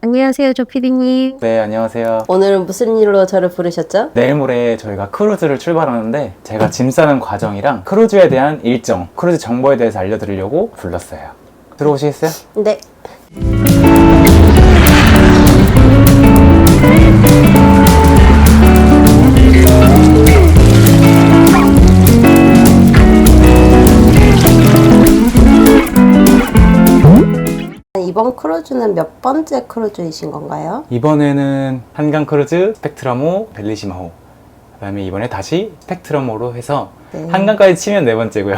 안녕하세요, 조피디님. 네, 안녕하세요. 오늘은 무슨 일로 저를 부르셨죠? 내일 모레 저희가 크루즈를 출발하는데 제가 짐 싸는 과정이랑 크루즈에 대한 일정, 크루즈 정보에 대해서 알려드리려고 불렀어요. 들어오시겠어요? 네. 이번 크루즈는 몇 번째 크루즈이신 건가요? 이번에는 한강 크루즈, 스펙트럼호, 벨리시마호. 그 다음에 이번에 다시 스펙트럼호로 해서 네. 한강까지 치면 네 번째고요.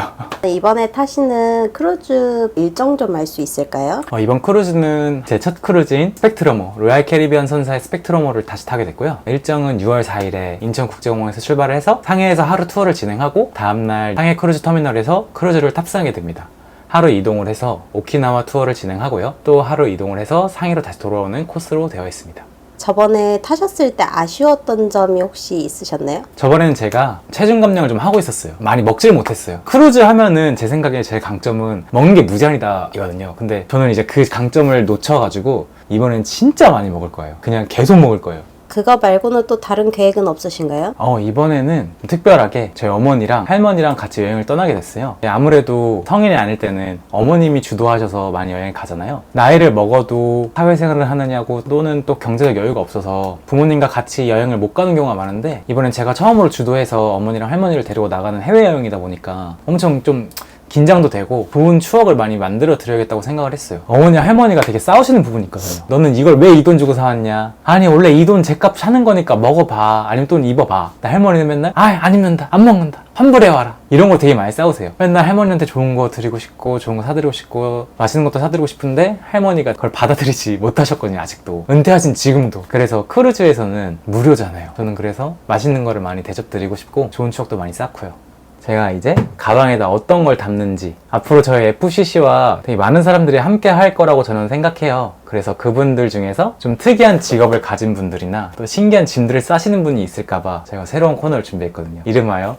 이번에 타시는 크루즈 일정 좀 알 수 있을까요? 이번 크루즈는 제 첫 크루즈인 스펙트럼호, 로얄 캐리비안 선사의 스펙트럼호를 다시 타게 됐고요. 일정은 6월 4일에 인천국제공항에서 출발을 해서 상해에서 하루 투어를 진행하고 다음날 상해 크루즈 터미널에서 크루즈를 탑승하게 됩니다. 하루 이동을 해서 오키나와 투어를 진행하고요. 또 하루 이동을 해서 상해로 다시 돌아오는 코스로 되어 있습니다. 저번에 타셨을 때 아쉬웠던 점이 혹시 있으셨나요? 저번에는 제가 체중 감량을 좀 하고 있었어요. 많이 먹질 못했어요. 크루즈 하면은 제 생각에 제일 강점은 먹는 게 무제한이다 이거든요. 근데 저는 이제 그 강점을 놓쳐가지고 이번엔 진짜 많이 먹을 거예요. 그냥 계속 먹을 거예요. 그거 말고는 또 다른 계획은 없으신가요? 이번에는 특별하게 저희 어머니랑 할머니랑 같이 여행을 떠나게 됐어요. 아무래도 성인이 아닐 때는 어머님이 주도하셔서 많이 여행 가잖아요. 나이를 먹어도 사회생활을 하느냐고 또는 또 경제적 여유가 없어서 부모님과 같이 여행을 못 가는 경우가 많은데 이번엔 제가 처음으로 주도해서 어머니랑 할머니를 데리고 나가는 해외여행이다 보니까 엄청 좀 긴장도 되고 좋은 추억을 많이 만들어 드려야겠다고 생각을 했어요. 어머니 할머니가 되게 싸우시는 부분이 있거든요. 너는 이걸 왜 이 돈 주고 사왔냐? 아니 원래 이 돈 제값 사는 거니까 먹어봐. 아니면 또 입어봐. 나 할머니는 맨날 안 입는다, 안 먹는다, 환불해와라, 이런 거 되게 많이 싸우세요. 맨날 할머니한테 좋은 거 드리고 싶고 좋은 거 사드리고 싶고 맛있는 것도 사드리고 싶은데 할머니가 그걸 받아들이지 못하셨거든요. 아직도 은퇴하신 지금도. 그래서 크루즈에서는 무료잖아요. 저는 그래서 맛있는 거를 많이 대접드리고 싶고 좋은 추억도 많이 쌓고요. 제가 이제 가방에다 어떤 걸 담는지, 앞으로 저희 FCC와 되게 많은 사람들이 함께 할 거라고 저는 생각해요. 그래서 그분들 중에서 좀 특이한 직업을 가진 분들이나 또 신기한 짐들을 싸시는 분이 있을까봐 제가 새로운 코너를 준비했거든요. 이름하여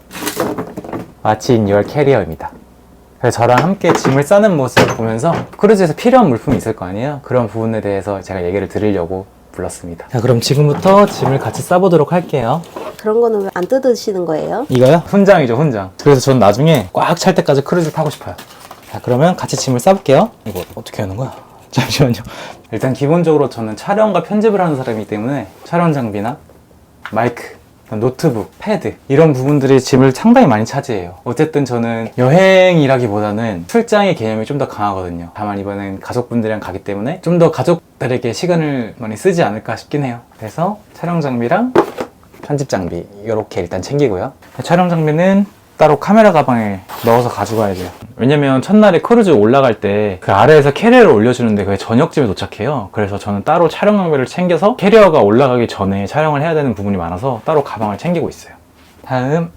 What's in your carrier입니다. 그래서 저랑 함께 짐을 싸는 모습을 보면서 크루즈에서 필요한 물품이 있을 거 아니에요? 그런 부분에 대해서 제가 얘기를 드리려고 불렀습니다. 자, 그럼 지금부터 짐을 같이 싸보도록 할게요. 그런 거는 왜 안 뜯으시는 거예요? 이거요? 훈장이죠, 훈장. 그래서 전 나중에 꽉 찰 때까지 크루즈를 타고 싶어요. 자, 그러면 같이 짐을 싸볼게요. 이거 어떻게 하는 거야? 잠시만요. 일단 기본적으로 저는 촬영과 편집을 하는 사람이기 때문에 촬영 장비나 마이크, 노트북, 패드 이런 부분들이 짐을 상당히 많이 차지해요. 어쨌든 저는 여행이라기보다는 출장의 개념이 좀 더 강하거든요. 다만 이번엔 가족분들이랑 가기 때문에 좀 더 가족들에게 시간을 많이 쓰지 않을까 싶긴 해요. 그래서 촬영 장비랑 편집 장비 이렇게 일단 챙기고요. 촬영 장비는 따로 카메라 가방에 넣어서 가져가야 돼요. 왜냐면 첫날에 크루즈 올라갈 때 그 아래에서 캐리어를 올려주는데 그게 저녁쯤에 도착해요. 그래서 저는 따로 촬영 장비를 챙겨서 캐리어가 올라가기 전에 촬영을 해야 되는 부분이 많아서 따로 가방을 챙기고 있어요. 다음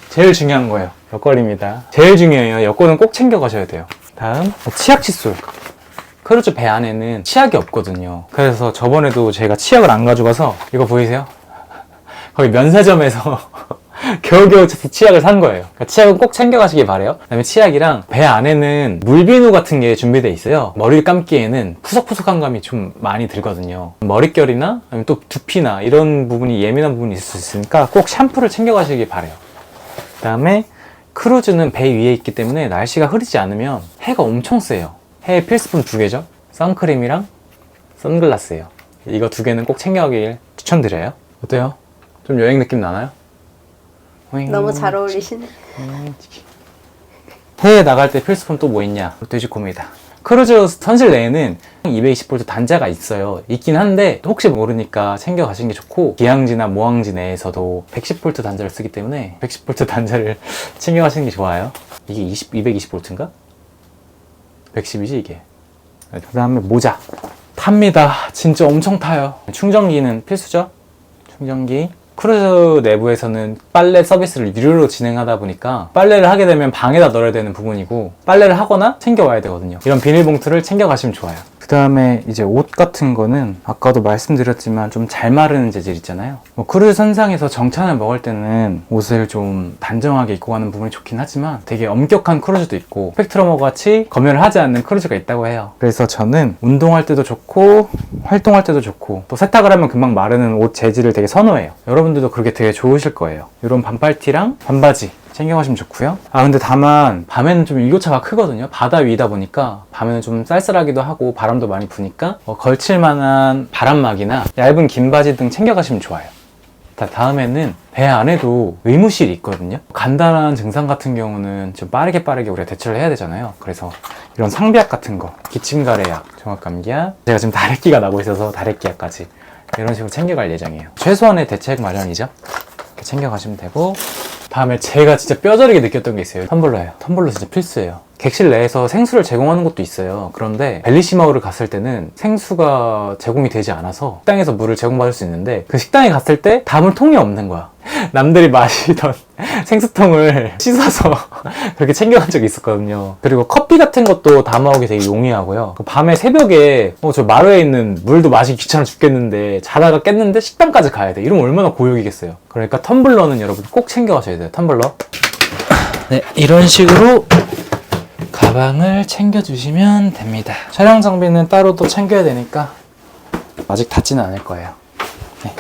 제일 중요한 거예요. 여권입니다. 제일 중요해요. 여권은 꼭 챙겨 가셔야 돼요. 다음 치약 칫솔. 크루즈 배 안에는 치약이 없거든요. 그래서 저번에도 제가 치약을 안 가져가서 이거 보이세요? 거기 면세점에서 겨우겨우 치약을 산 거예요. 그러니까 치약은 꼭 챙겨가시길 바래요. 그 다음에 치약이랑 배 안에는 물비누 같은 게 준비되어 있어요. 머리를 감기에는 푸석푸석한 감이 좀 많이 들거든요. 머릿결이나 아니면 또 두피나 이런 부분이 예민한 부분이 있을 수 있으니까 꼭 샴푸를 챙겨가시길 바래요. 그 다음에 크루즈는 배 위에 있기 때문에 날씨가 흐리지 않으면 해가 엄청 세요. 해 필수품 2개죠. 선크림이랑 선글라스예요. 이거 2개는 꼭 챙겨가길 추천드려요. 어때요? 좀 여행 느낌 나나요? 너무 잘 어울리시네. 해외 나갈 때 필수품 또 뭐 있냐? 돼지코미다. 크루즈 선실 내에는 220V 단자가 있어요. 있긴 한데 혹시 모르니까 챙겨 가시는 게 좋고, 기항지나 모항지 내에서도 110V 단자를 쓰기 때문에 110V 단자를 챙겨 가시는 게 좋아요. 이게 220V인가? 110이지 이게. 그 다음에 모자. 탑니다. 진짜 엄청 타요. 충전기는 필수죠? 충전기. 크루즈 내부에서는 빨래 서비스를 유료로 진행하다 보니까 빨래를 하게 되면 방에다 넣어야 되는 부분이고, 빨래를 하거나 챙겨와야 되거든요. 이런 비닐봉투를 챙겨가시면 좋아요. 그 다음에 이제 옷 같은 거는 아까도 말씀드렸지만 좀 잘 마르는 재질 있잖아요. 뭐 크루즈 선상에서 정찬을 먹을 때는 옷을 좀 단정하게 입고 가는 부분이 좋긴 하지만 되게 엄격한 크루즈도 있고 스펙트러머 같이 검열을 하지 않는 크루즈가 있다고 해요. 그래서 저는 운동할 때도 좋고 활동할 때도 좋고 또 세탁을 하면 금방 마르는 옷 재질을 되게 선호해요. 여러분들도 그렇게 되게 좋으실 거예요. 이런 반팔티랑 반바지 챙겨가시면 좋고요. 근데 다만 밤에는 좀 일교차가 크거든요. 바다 위다 보니까 밤에는 좀 쌀쌀하기도 하고 바람도 많이 부니까 걸칠 만한 바람막이나 얇은 긴 바지 등 챙겨가시면 좋아요. 다음에는 배 안에도 의무실이 있거든요. 간단한 증상 같은 경우는 좀 빠르게 우리가 대처를 해야 되잖아요. 그래서 이런 상비약 같은 거, 기침가래약, 종합감기약, 제가 지금 다래끼가 나고 있어서 다래끼약까지 이런 식으로 챙겨갈 예정이에요. 최소한의 대책 마련이죠. 이렇게 챙겨가시면 되고, 다음에 제가 진짜 뼈저리게 느꼈던 게 있어요. 텀블러예요. 텀블러 진짜 필수예요. 객실 내에서 생수를 제공하는 곳도 있어요. 그런데 벨리시마우를 갔을 때는 생수가 제공이 되지 않아서 식당에서 물을 제공받을 수 있는데 그 식당에 갔을 때 담을 통이 없는 거야. 남들이 마시던 생수통을 씻어서 그렇게 챙겨간 적이 있었거든요. 그리고 커피 같은 것도 담아오기 되게 용이하고요. 밤에 새벽에 저 마루에 있는 물도 마시기 귀찮아 죽겠는데 자다가 깼는데 식당까지 가야 돼. 이러면 얼마나 고역이겠어요. 그러니까 텀블러는 여러분 꼭 챙겨가셔야 돼요. 텀블러. 네, 이런 식으로 가방을 챙겨주시면 됩니다. 촬영 장비는 따로 또 챙겨야 되니까 아직 닿지는 않을 거예요. 네.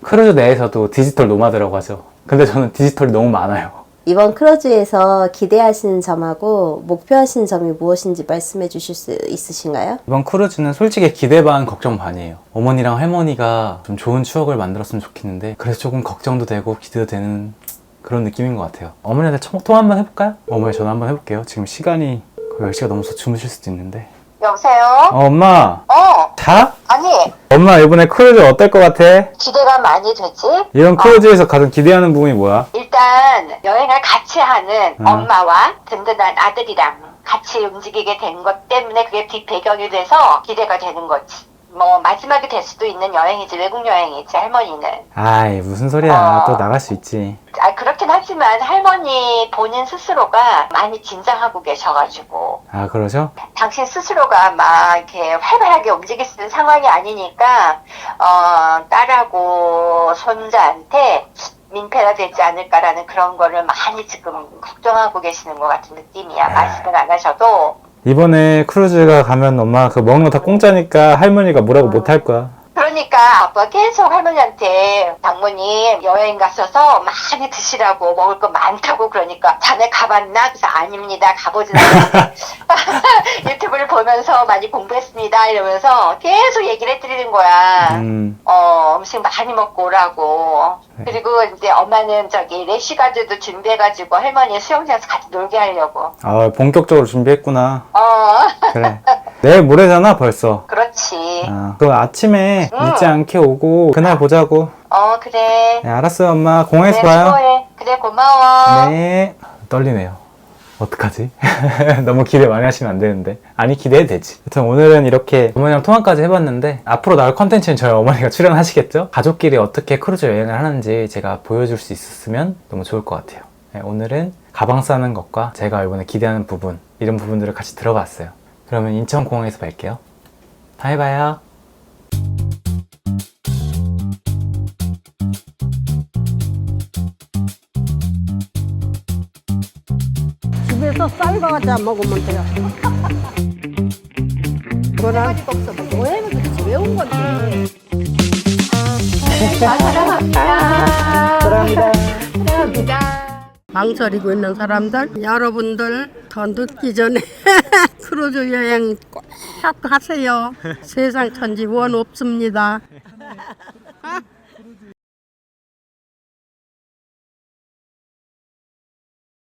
크루즈 내에서도 디지털 노마드라고 하죠. 근데 저는 디지털이 너무 많아요. 이번 크루즈에서 기대하시는 점하고 목표하시는 점이 무엇인지 말씀해 주실 수 있으신가요? 이번 크루즈는 솔직히 기대 반 걱정 반이에요. 어머니랑 할머니가 좀 좋은 추억을 만들었으면 좋겠는데 그래서 조금 걱정도 되고 기대도 되는 그런 느낌인 것 같아요. 어머니한테 통화 한번 해볼까요? 어머니 전화 한번 해볼게요. 지금 시간이 거의 10시가 넘어서 주무실 수도 있는데. 여보세요? 엄마. 자? 아니, 엄마 이번에 크루즈 어떨 것 같아? 기대가 많이 되지? 이런 크루즈에서 가장 기대하는 부분이 뭐야? 일단 여행을 같이 하는 응. 엄마와 든든한 아들이랑 같이 움직이게 된 것 때문에 그게 뒷배경이 돼서 기대가 되는 거지. 뭐 마지막이 될 수도 있는 여행이지, 외국 여행이지, 할머니는. 아이 무슨 소리야. 또 나갈 수 있지. 그렇긴 하지만 할머니 본인 스스로가 많이 긴장하고 계셔가지고 그러죠? 당신 스스로가 막 이렇게 활발하게 움직일 수 있는 상황이 아니니까 딸하고 손자한테 민폐가 되지 않을까라는 그런 거를 많이 지금 걱정하고 계시는 것 같은 느낌이야. 말씀을 안 하셔도. 이번에 크루즈가 가면 엄마 그 먹는 거 다 공짜니까 할머니가 뭐라고 못 할 거야. 그러니까 아빠가 계속 할머니한테 장모님 여행 가셔서 많이 드시라고 먹을 거 많다고 그러니까 자네 가봤나? 그래서 아닙니다. 가보진 않았는데 유튜브를 보면서 많이 공부했습니다. 이러면서 계속 얘기를 해드리는 거야. 음식 많이 먹고 오라고. 그리고 이제 엄마는 저기 래시가드도 준비해가지고 할머니 수영장에서 같이 놀게 하려고. 본격적으로 준비했구나. 그래. 내일 모레잖아 벌써. 그렇지. 그 아침에 늦지 않게 오고 그날 보자고. 그래. 네, 알았어요 엄마. 공항에서 그래, 봐요. 수고해. 그래, 고마워. 네. 떨리네요. 어떡하지? 너무 기대 많이 하시면 안 되는데. 아니 기대해도 되지. 하여튼 오늘은 이렇게 어머니랑 통화까지 해봤는데 앞으로 나올 컨텐츠는 저희 어머니가 출연하시겠죠? 가족끼리 어떻게 크루즈 여행을 하는지 제가 보여줄 수 있었으면 너무 좋을 것 같아요. 네, 오늘은 가방 싸는 것과 제가 이번에 기대하는 부분 이런 부분들을 같이 들어봤어요. 그러면 인천공항에서 뵐게요. 다음에 봐요. 집에서 쌀과자 먹으면 돼요. 그거랑 여행을 도대체 왜 온 건데? 사랑합니다. 망설이고 있는 사람들, 여러분들 더 늦기 전에 크루즈 여행 꼭 하세요. 세상 천지 원 없습니다.